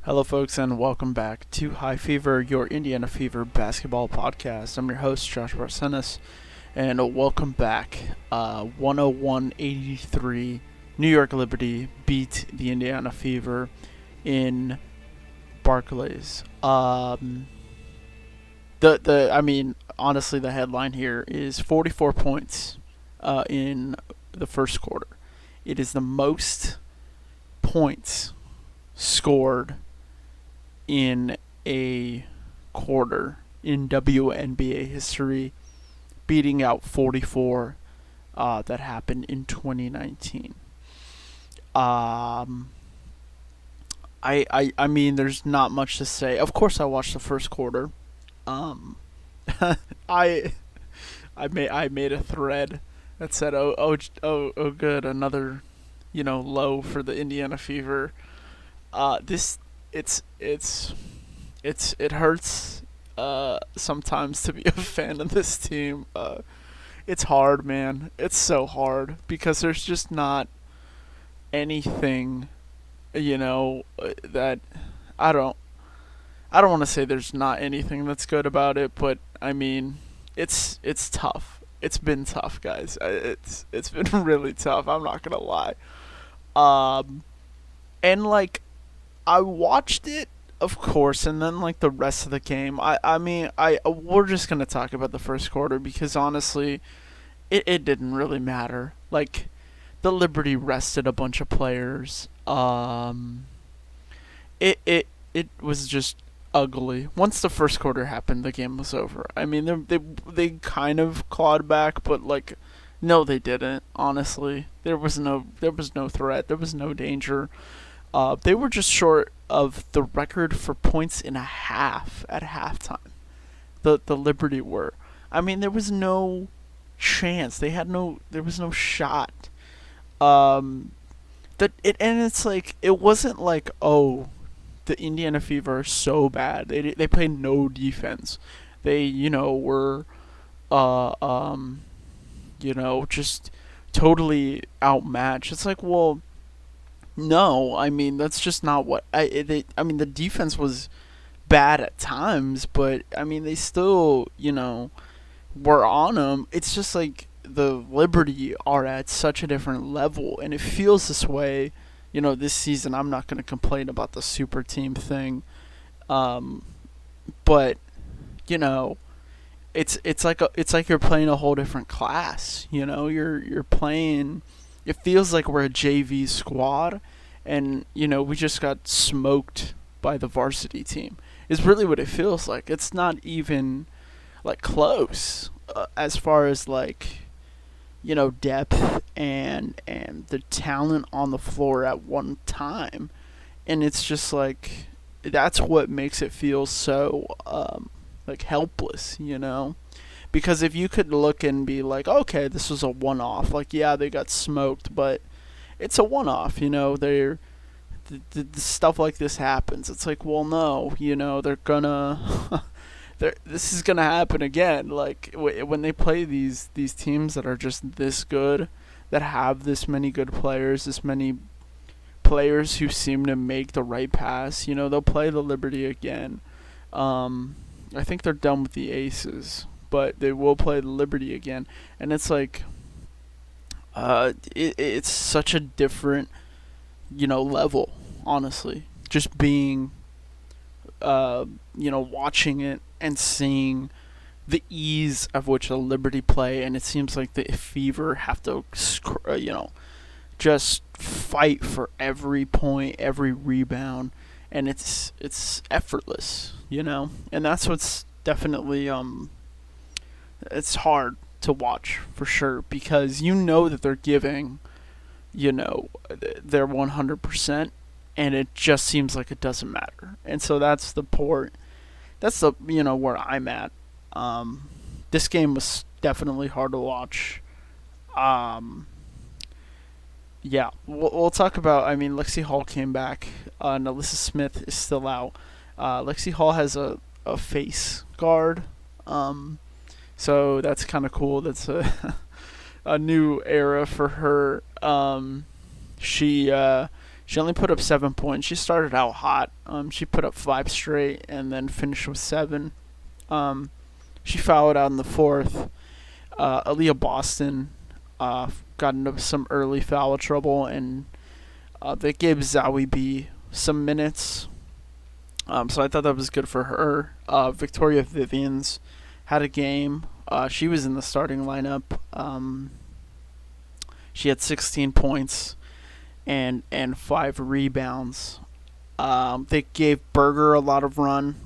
Hello, folks, and welcome back to High Fever, your Indiana Fever basketball podcast. I'm your host, Josh Barcenas, and welcome back. 101-83, New York Liberty beat the Indiana Fever in Barclays. Honestly, the headline here is 44 points in the first quarter. It is the most points scored in a quarter in WNBA history, beating out 44 that happened in 2019. I mean, there's not much to say. Of course, I watched the first quarter. I I made a thread that said, oh, good, another low for the Indiana Fever. This it hurts sometimes to be a fan of this team. It's hard, man. It's so hard because there's just not anything, that I don't I don't want to say there's not anything that's good about it, but I mean, it's tough. It's been tough, guys. It's been really tough. I'm not gonna lie. Um, and like I watched it, of course, and then like the rest of the game. I we're just gonna talk about the first quarter because honestly, it didn't really matter. Like the Liberty rested a bunch of players. It was just ugly. Once the first quarter happened, the game was over. I mean, they kind of clawed back, but like, no, they didn't. Honestly, there was no threat. There was no danger. They were just short of the record for points in a half at halftime. The Liberty were. I mean, there was no chance. There was no shot. Um, and it's like it wasn't like, oh, the Indiana Fever are so bad. They played no defense. They were uh um just totally outmatched. It's like, well, no, I mean that's just not what I mean the defense was bad at times, but I mean they still were on them. It's just like the Liberty are at such a different level, and it feels this way. This season I'm not going to complain about the super team thing, um, but you know it's like you're playing a whole different class. You're playing. It feels like we're a JV squad, and we just got smoked by the varsity team. Is really what it feels like. It's not even like close as far as like depth and the talent on the floor at one time, and it's just like that's what makes it feel so like helpless, because if you could look and be like, okay, this was a one-off, like, yeah, they got smoked, but it's a one-off, they're the stuff like this happens. It's like, well, no, they're gonna this is gonna happen again. Like when they play these teams that are just this good, that have this many good players, this many players who seem to make the right pass. They'll play the Liberty again. I think they're done with the Aces, but they will play the Liberty again, and it's like, it's such a different, level. Honestly, just being, watching it and seeing the ease of which the Liberty play, and it seems like the Fever have to, just fight for every point, every rebound, and it's effortless, and that's what's definitely it's hard to watch for sure because that they're giving, their 100%, and it just seems like it doesn't matter, and so that's the port. That's the where I'm at. This game was definitely hard to watch. Um, yeah, we'll talk about. I mean, Lexi Hall came back. And Alyssa Smith is still out. Lexi Hall has a face guard. So that's kind of cool. That's a a new era for her. She She only put up 7 points. She started out hot. She put up five straight and then finished with seven. Um, she fouled out in the fourth. Aaliyah Boston got into some early foul trouble, and they gave Zowie B some minutes. So I thought that was good for her. Victoria Vivians had a game. She was in the starting lineup. She had 16 points and five rebounds. They gave Berger a lot of run.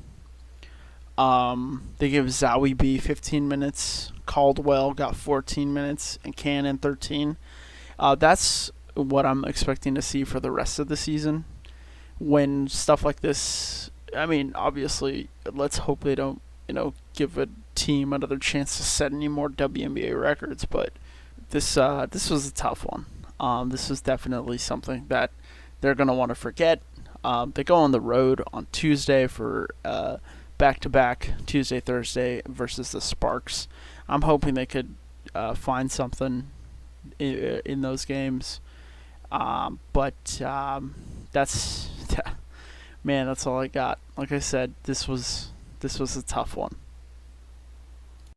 They gave Zowie B 15 minutes. Caldwell got 14 minutes, and Cannon 13. That's what I'm expecting to see for the rest of the season. When stuff like this, I mean, obviously, let's hope they don't, give a team another chance to set any more WNBA records. But this was a tough one. This was definitely something that they're gonna want to forget. They go on the road on Tuesday for back-to-back Tuesday Thursday versus the Sparks. I'm hoping they could find something in those games. But that's man, that's all I got. Like I said, this was a tough one.